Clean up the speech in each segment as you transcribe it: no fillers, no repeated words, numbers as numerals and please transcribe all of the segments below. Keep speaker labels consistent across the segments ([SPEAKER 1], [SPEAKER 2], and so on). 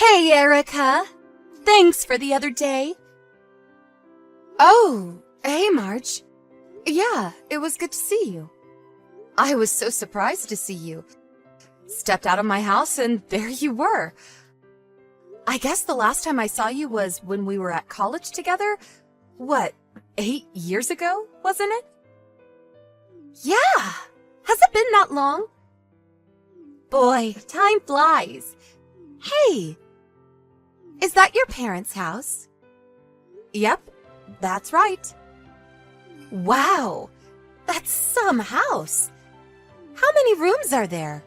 [SPEAKER 1] Hey, Erica. Thanks for the other day. Oh, hey, Marge. Yeah, it was good to see you. I was so surprised to see you. Stepped out of my house and there you were. I guess the last time I saw you was when we were at college together. What, 8 years ago, wasn't it? Yeah! Has it been that long? Boy, time flies. Hey! Is that your parents' house? Yep, that's right. Wow! That's some house! How many rooms are there?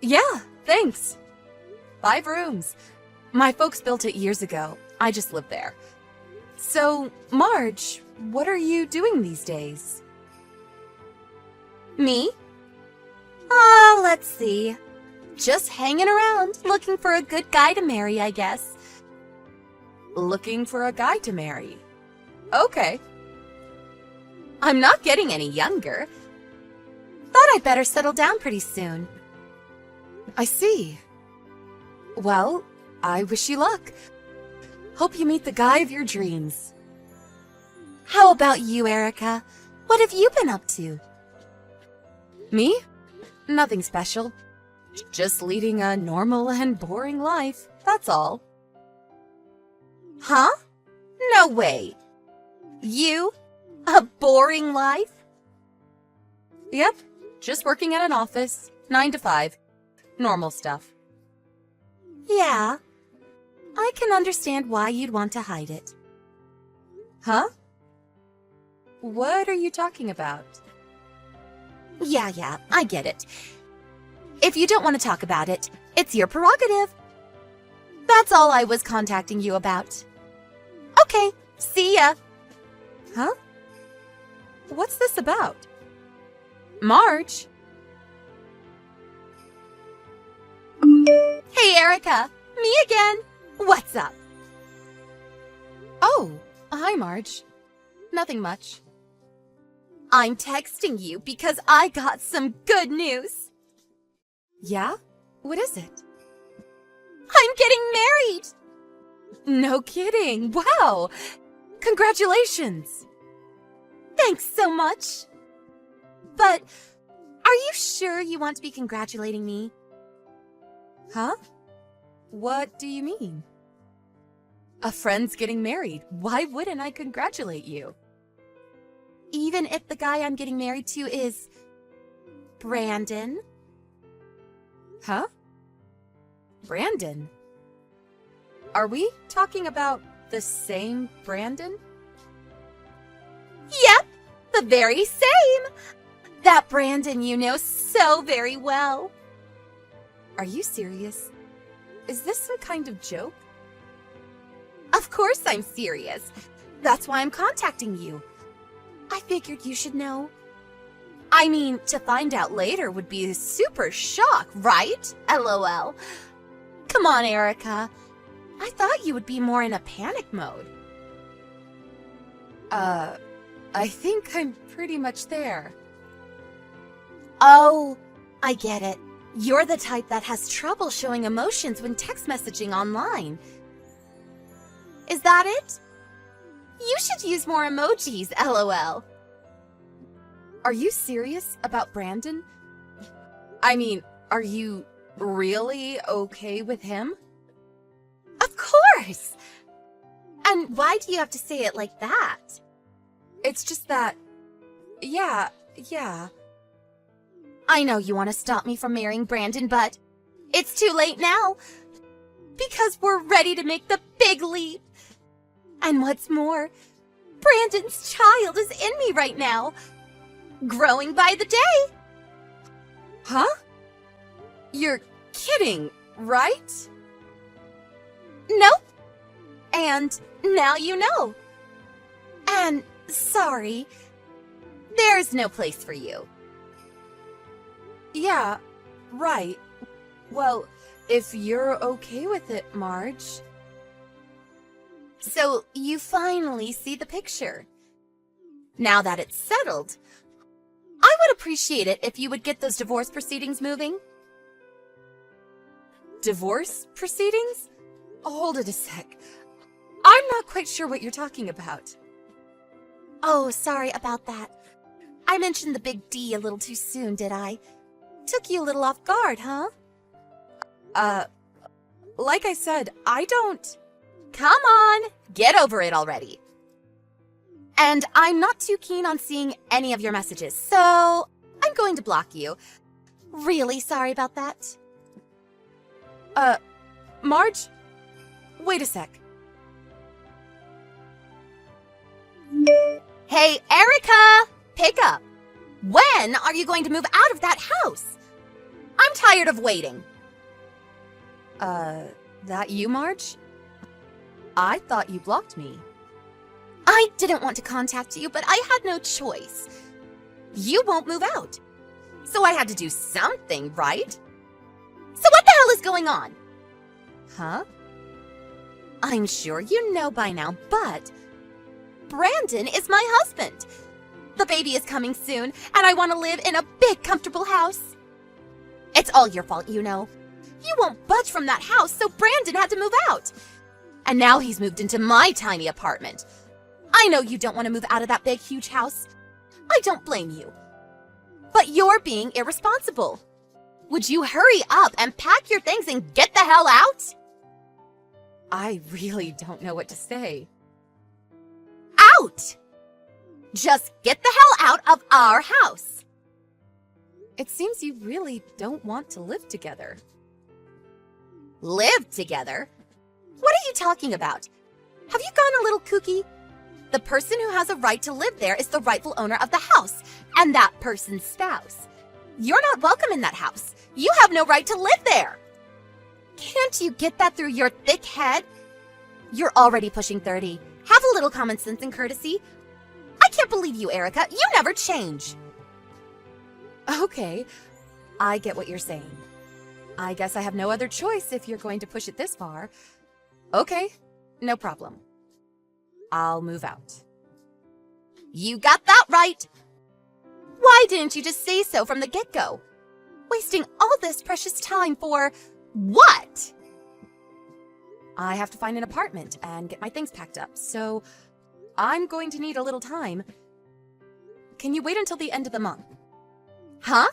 [SPEAKER 1] Yeah, thanks. 5 rooms. My folks built it years ago. I just live there. So, Marge, what are you doing these days? Me? Let's see. Just hanging around, looking for a good guy to marry, I guess. Looking for a guy to marry? Okay. I'm not getting any younger. Thought I'd better settle down pretty soon. I see. Well, I wish you luck. Hope you meet the guy of your dreams. How about you, Erica? What have you been up to? Me? Nothing special. Just leading a normal and boring life, that's all. Huh? No way. You? A boring life? Yep, just working at an office, 9 to 5. Normal stuff. Yeah, I can understand why you'd want to hide it. Huh? What are you talking about? Yeah, I get it. If you don't want to talk about it, it's your prerogative. That's all I was contacting you about. Okay, see ya. Huh? What's this about? Marge? Hey, Erica. Me again. What's up? Oh, hi, Marge. Nothing much. I'm texting you because I got some good news. Yeah? What is it? I'm getting married! No kidding. Wow! Congratulations! Thanks so much. But are you sure you want to be congratulating me? Huh? What do you mean? A friend's getting married. Why wouldn't I congratulate you? Even if the guy I'm getting married to is Brandon? Huh? Brandon? Are we talking about the same Brandon? Yep, the very same! That Brandon you know so very well. Are you serious? Is this some kind of joke? Of course I'm serious. That's why I'm contacting you. I figured you should know. I mean, to find out later would be a super shock, right? LOL. Come on, Erica. I thought you would be more in a panic mode. I think I'm pretty much there. Oh, I get it. You're the type that has trouble showing emotions when text messaging online. Is that it? You should use more emojis, LOL. Are you serious about Brandon? I mean, are you really okay with him? Of course! And why do you have to say it like that? It's just that... Yeah. I know you want to stop me from marrying Brandon, but it's too late now. Because we're ready to make the big leap. And what's more, Brandon's child is in me right now. Growing by the day. Huh? You're kidding, right? Nope. And now you know. And sorry, there's no place for you. Yeah, right. Well, if you're okay with it, Marge. So you finally see the picture. Now that it's settled, I would appreciate it if you would get those divorce proceedings moving. Divorce proceedings? Hold it a sec. I'm not quite sure what you're talking about.
[SPEAKER 2] Oh, sorry about that. I mentioned the big D a little too soon, did I? Took you a little off guard, huh?
[SPEAKER 1] Like I said, I don't...
[SPEAKER 2] Come on, get over it already. And I'm not too keen on seeing any of your messages, so I'm going to block you. Really sorry about that.
[SPEAKER 1] Marge? Wait a sec.
[SPEAKER 2] Hey, Erica! Pick up. When are you going to move out of that house? I'm tired of waiting.
[SPEAKER 1] That you, Marge? I thought you blocked me.
[SPEAKER 2] I didn't want to contact you, but I had no choice. You won't move out. So I had to do something, right? So what the hell is going on?
[SPEAKER 1] Huh?
[SPEAKER 2] I'm sure you know by now, but Brandon is my husband. The baby is coming soon, and I want to live in a big, comfortable house. It's all your fault, you know. You won't budge from that house, so Brandon had to move out. And now he's moved into my tiny apartment. I know you don't want to move out of that big, huge house. I don't blame you. But you're being irresponsible. Would you hurry up and pack your things and get the hell out?
[SPEAKER 1] I really don't know what to say.
[SPEAKER 2] Out! Just get the hell out of our house.
[SPEAKER 1] It seems you really don't want to live together.
[SPEAKER 2] Live together? What are you talking about? Have you gone a little kooky? The person who has a right to live there is the rightful owner of the house, and that person's spouse. You're not welcome in that house. You have no right to live there. Can't you get that through your thick head? You're already pushing 30. Have a little common sense and courtesy. I can't believe you, Erica. You never change.
[SPEAKER 1] Okay, I get what you're saying. I guess I have no other choice if you're going to push it this far. Okay, no problem. I'll move out.
[SPEAKER 2] You got that right. Why didn't you just say so from the get-go? Wasting all this precious time for what?
[SPEAKER 1] I have to find an apartment and get my things packed up, so I'm going to need a little time. Can you wait until the end of the month?
[SPEAKER 2] Huh?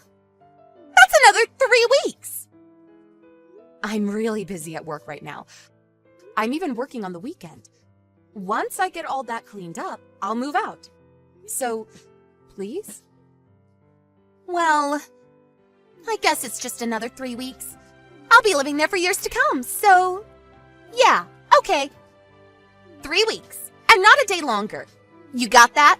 [SPEAKER 2] That's another 3 weeks.
[SPEAKER 1] I'm really busy at work right now. I'm even working on the weekend. Once I get all that cleaned up, I'll move out. So, please?
[SPEAKER 2] Well, I guess it's just another 3 weeks. I'll be living there for years to come, so yeah, okay. 3 weeks, and not a day longer. You got that?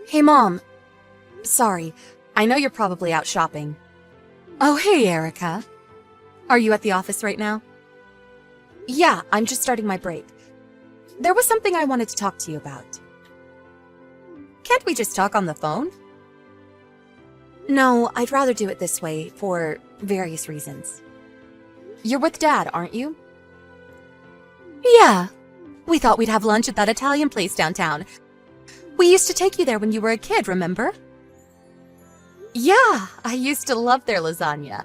[SPEAKER 1] Hey, Mom. Sorry, I know you're probably out shopping. Oh, hey, Erica. Are you at the office right now? Yeah, I'm just starting my break. There was something I wanted to talk to you about. Can't we just talk on the phone? No, I'd rather do it this way for various reasons. You're with Dad, aren't you? Yeah. We thought we'd have lunch at that Italian place downtown. We used to take you there when you were a kid, remember? Yeah, I used to love their lasagna.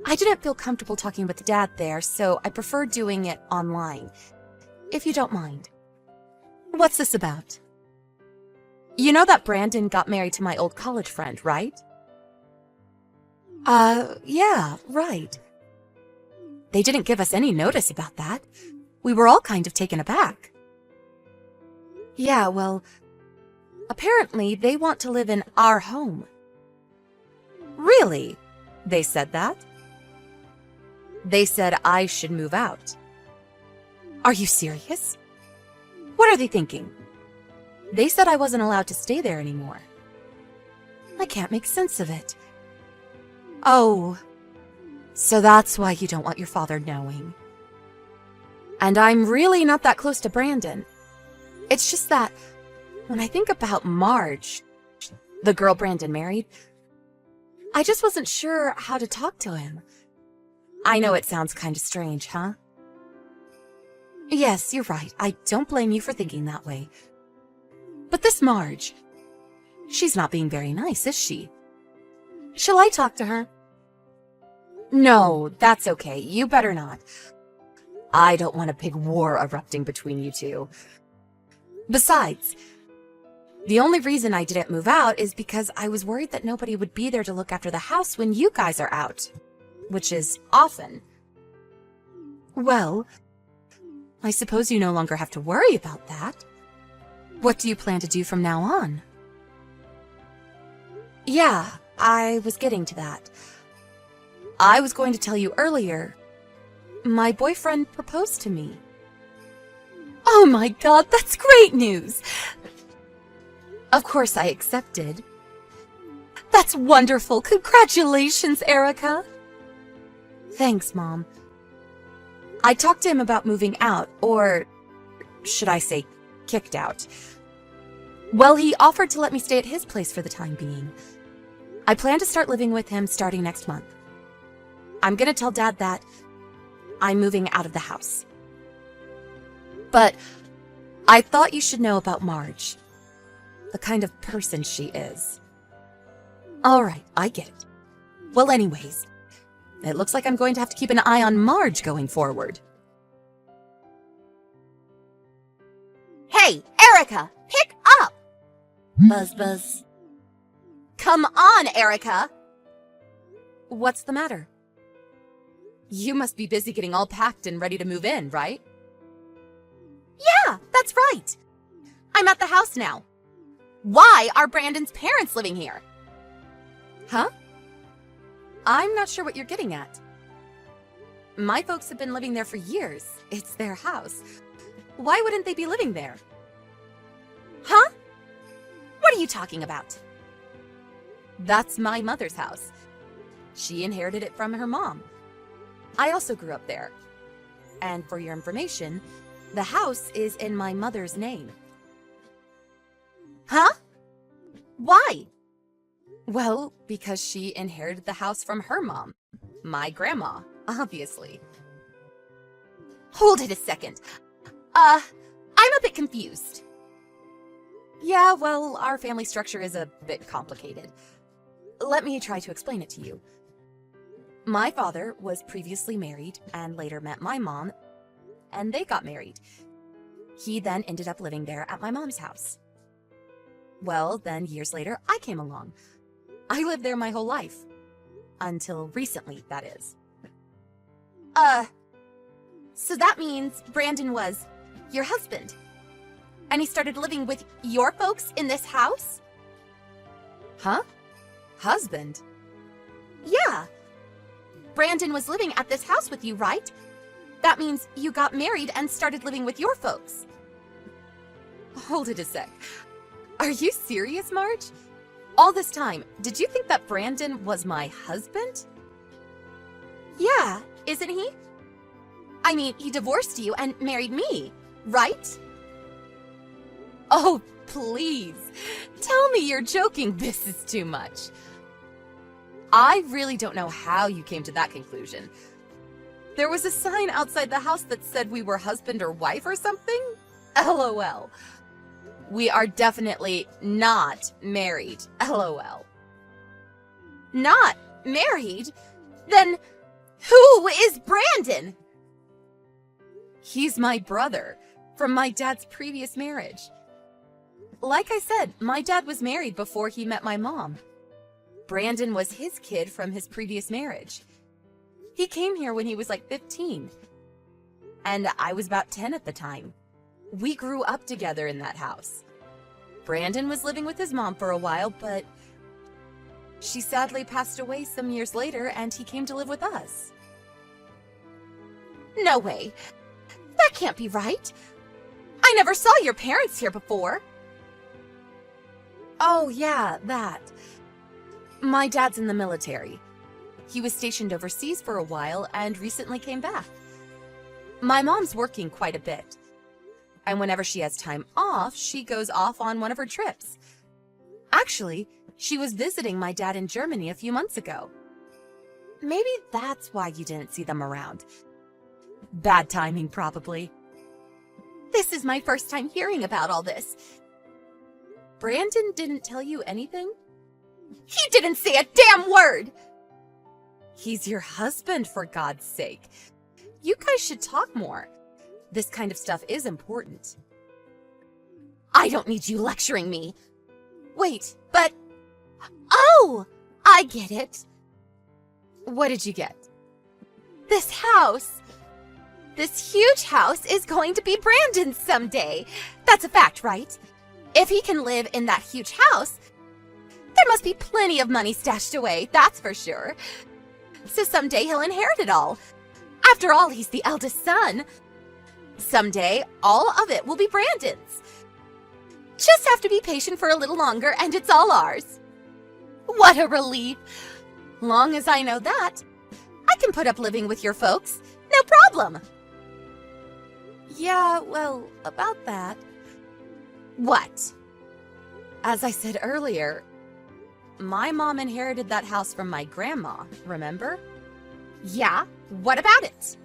[SPEAKER 1] I didn't feel comfortable talking with Dad there, so I prefer doing it online, if you don't mind. What's this about? You know that Brandon got married to my old college friend, right? Yeah, right. They didn't give us any notice about that. We were all kind of taken aback. Yeah, well, apparently they want to live in our home. Really? They said that? They said I should move out. Are you serious? What are they thinking? They said I wasn't allowed to stay there anymore. I can't make sense of it. Oh, so that's why you don't want your father knowing. And I'm really not that close to Brandon. It's just that when I think about Marge, the girl Brandon married, I just wasn't sure how to talk to him. I know it sounds kind of strange, huh? Yes, you're right. I don't blame you for thinking that way. But this Marge, She's not being very nice, is she? Shall I talk to her? No, that's okay. You better not. I don't want a big war erupting between you two. Besides, the only reason I didn't move out is because I was worried that nobody would be there to look after the house when you guys are out, which is often. Well, I suppose you no longer have to worry about that. What do you plan to do from now on? Yeah, I was getting to that. I was going to tell you earlier. My boyfriend proposed to me. Oh my God, that's great news! Of course I accepted. That's wonderful! Congratulations, Erica! Thanks, Mom. I talked to him about moving out, or should I say, kicked out. Well, he offered to let me stay at his place for the time being. I plan to start living with him starting next month. I'm gonna tell Dad that I'm moving out of the house. But I thought you should know about Marge. The kind of person she is. Alright, I get it. Well, anyways, it looks like I'm going to have to keep an eye on Marge going forward.
[SPEAKER 2] Hey, Erica, pick up!
[SPEAKER 1] Buzz, buzz.
[SPEAKER 2] Come on, Erica!
[SPEAKER 1] What's the matter? You must be busy getting all packed and ready to move in, right?
[SPEAKER 2] Yeah, that's right. I'm at the house now. Why are Brandon's parents living here?
[SPEAKER 1] Huh? I'm not sure what you're getting at. My folks have been living there for years. It's their house. Why wouldn't they be living there?
[SPEAKER 2] Huh? What are you talking about?
[SPEAKER 1] That's my mother's house. She inherited it from her mom. I also grew up there. And for your information, the house is in my mother's name.
[SPEAKER 2] Huh? Why?
[SPEAKER 1] Well, because she inherited the house from her mom. My grandma, obviously.
[SPEAKER 2] Hold it a second. I'm a bit confused.
[SPEAKER 1] Yeah, well, our family structure is a bit complicated. Let me try to explain it to you. My father was previously married and later met my mom, and they got married. He then ended up living there at my mom's house. Well, then years later, I came along. I lived there my whole life. Until recently, that is.
[SPEAKER 2] So that means Brandon was your husband. And he started living with your folks in this house?
[SPEAKER 1] Huh? Husband?
[SPEAKER 2] Yeah. Brandon was living at this house with you, right? That means you got married and started living with your folks.
[SPEAKER 1] Hold it a sec. Are you serious, Marge? All this time, did you think that Brandon was my husband?
[SPEAKER 2] Yeah, isn't he? I mean, he divorced you and married me, right?
[SPEAKER 1] Oh, please. Tell me you're joking. This is too much. I really don't know how you came to that conclusion. There was a sign outside the house that said we were husband or wife or something? LOL. We are definitely not married. LOL.
[SPEAKER 2] Not married? Then who is Brandon?
[SPEAKER 1] He's my brother from my dad's previous marriage. Like I said, my dad was married before he met my mom. Brandon was his kid from his previous marriage. He came here when he was like 15. And I was about 10 at the time. We grew up together in that house. Brandon was living with his mom for a while, but she sadly passed away some years later and he came to live with us.
[SPEAKER 2] No way. That can't be right. I never saw your parents here before.
[SPEAKER 1] Oh yeah, that. My dad's in the military. He was stationed overseas for a while and recently came back. My mom's working quite a bit. And whenever she has time off, she goes off on one of her trips. Actually, she was visiting my dad in Germany a few months ago. Maybe that's why you didn't see them around. Bad timing, probably.
[SPEAKER 2] This is my first time hearing about all this.
[SPEAKER 1] Brandon didn't tell you anything?
[SPEAKER 2] He didn't say a damn word!
[SPEAKER 1] He's your husband, for God's sake. You guys should talk more. This kind of stuff is important.
[SPEAKER 2] I don't need you lecturing me. Wait, but... Oh! I get it.
[SPEAKER 1] What did you get?
[SPEAKER 2] This house. This huge house is going to be Brandon's someday. That's a fact, right? If he can live in that huge house, there must be plenty of money stashed away, that's for sure. So someday he'll inherit it all. After all, he's the eldest son. Someday, all of it will be Brandon's. Just have to be patient for a little longer and it's all ours. What a relief. Long as I know that, I can put up living with your folks. No problem.
[SPEAKER 1] Yeah, well, about that.
[SPEAKER 2] What?
[SPEAKER 1] As I said earlier, my mom inherited that house from my grandma, remember?
[SPEAKER 2] Yeah, what about it?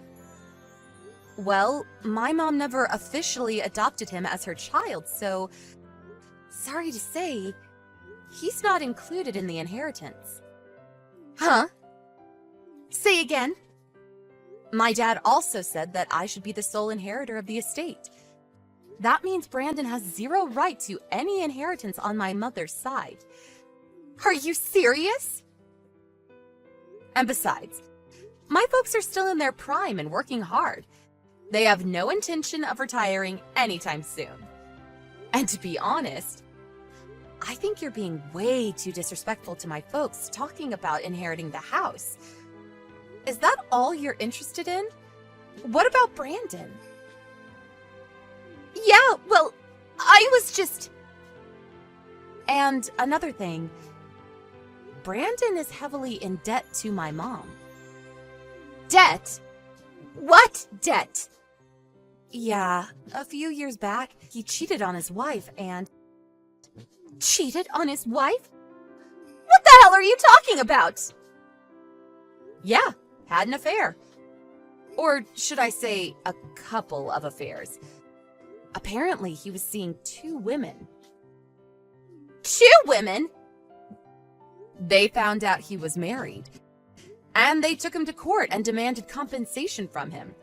[SPEAKER 1] Well, my mom never officially adopted him as her child, so sorry to say, he's not included in the inheritance.
[SPEAKER 2] Huh? Say again.
[SPEAKER 1] My dad also said that I should be the sole inheritor of the estate. That means Brandon has zero right to any inheritance on my mother's side.
[SPEAKER 2] Are you serious?
[SPEAKER 1] And besides, my folks are still in their prime and working hard. They have no intention of retiring anytime soon. And to be honest, I think you're being way too disrespectful to my folks talking about inheriting the house. Is that all you're interested in? What about Brandon?
[SPEAKER 2] Yeah, well, I was just...
[SPEAKER 1] And another thing, Brandon is heavily in debt to my mom.
[SPEAKER 2] Debt? What debt?
[SPEAKER 1] Yeah, a few years back, he cheated on his wife and...
[SPEAKER 2] Cheated on his wife? What the hell are you talking about?
[SPEAKER 1] Yeah, had an affair. Or should I say, a couple of affairs. Apparently, he was seeing 2 women.
[SPEAKER 2] 2 women?
[SPEAKER 1] They found out he was married. And they took him to court and demanded compensation from him.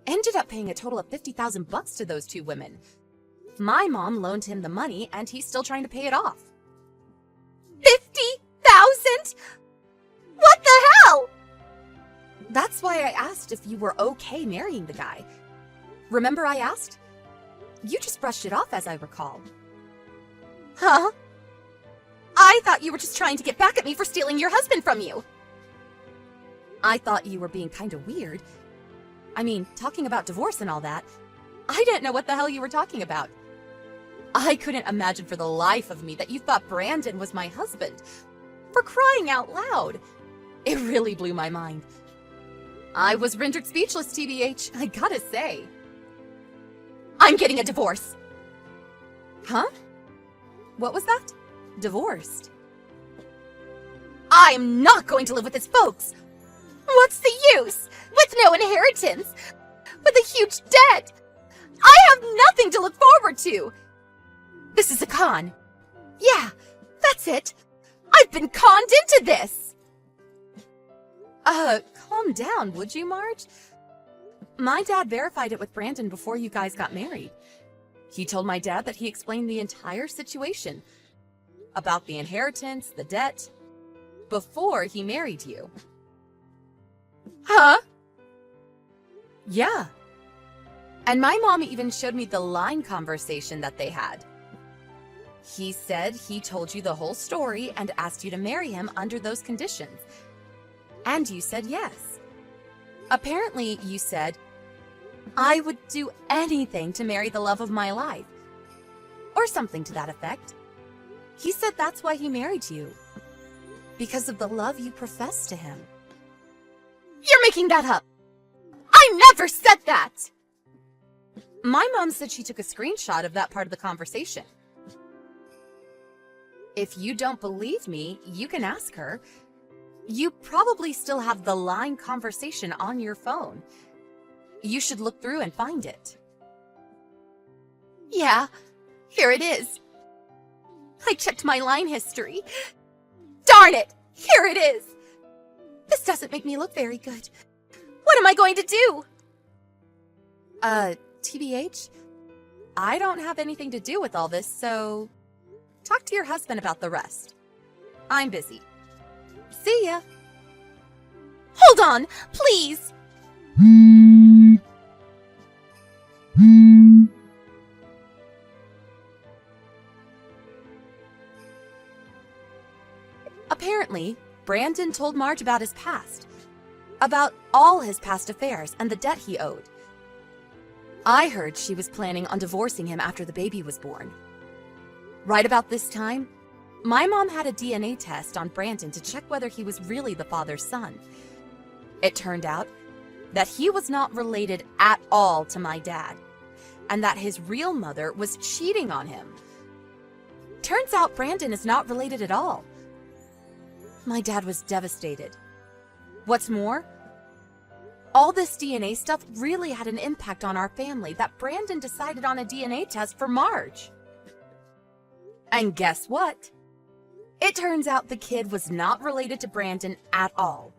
[SPEAKER 1] Ended up paying a total of $50,000 to those 2 women. My mom loaned him the money and he's still trying to pay it off.
[SPEAKER 2] 50,000? What the hell?
[SPEAKER 1] That's why I asked if you were okay marrying the guy. Remember I asked? You just brushed it off, as I recall.
[SPEAKER 2] Huh? I thought you were just trying to get back at me for stealing your husband from you.
[SPEAKER 1] I thought you were being kind of weird. I mean, talking about divorce and all that. I didn't know what the hell you were talking about. I couldn't imagine for the life of me that you thought Brandon was my husband. For crying out loud. It really blew my mind. I was rendered speechless, TBH, I gotta say.
[SPEAKER 2] I'm getting a divorce.
[SPEAKER 1] Huh? What was that? Divorced.
[SPEAKER 2] I'm not going to live with his folks. What's the use? With no inheritance. With a huge debt. I have nothing to look forward to. This is a con. Yeah, that's it. I've been conned into this.
[SPEAKER 1] Calm down, would you, Marge? My dad verified it with Brandon before you guys got married. He told my dad that he explained the entire situation. About the inheritance, the debt, before he married you.
[SPEAKER 2] Huh?
[SPEAKER 1] Yeah. And my mom even showed me the line conversation that they had. He said he told you the whole story and asked you to marry him under those conditions. And you said yes. Apparently, you said, I would do anything to marry the love of my life. Or something to that effect. He said that's why he married you. Because of the love you profess to him.
[SPEAKER 2] You're making that up. I never said that.
[SPEAKER 1] My mom said she took a screenshot of that part of the conversation. If you don't believe me, you can ask her. You probably still have the line conversation on your phone. You should look through and find it.
[SPEAKER 2] Yeah, here it is. I checked my line history. Darn it! Here it is! This doesn't make me look very good. What am I going to do?
[SPEAKER 1] TBH? I don't have anything to do with all this, so talk to your husband about the rest. I'm busy. See ya.
[SPEAKER 2] Hold on, please!
[SPEAKER 1] Apparently, Brandon told Marge about his past, about all his past affairs and the debt he owed. I heard she was planning on divorcing him after the baby was born. Right about this time, my mom had a DNA test on Brandon to check whether he was really the father's son. It turned out that he was not related at all to my dad, and that his real mother was cheating on him. Turns out Brandon is not related at all. My dad was devastated. What's more, all this DNA stuff really had an impact on our family that Brandon decided on a DNA test for Marge. And guess what? It turns out the kid was not related to Brandon at all.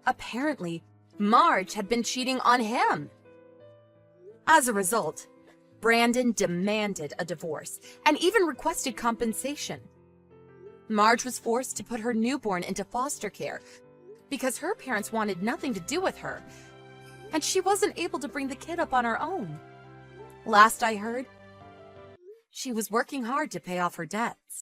[SPEAKER 1] Apparently, Marge had been cheating on him. As a result, Brandon demanded a divorce and even requested compensation. Marge was forced to put her newborn into foster care because her parents wanted nothing to do with her, and she wasn't able to bring the kid up on her own. Last I heard, she was working hard to pay off her debts.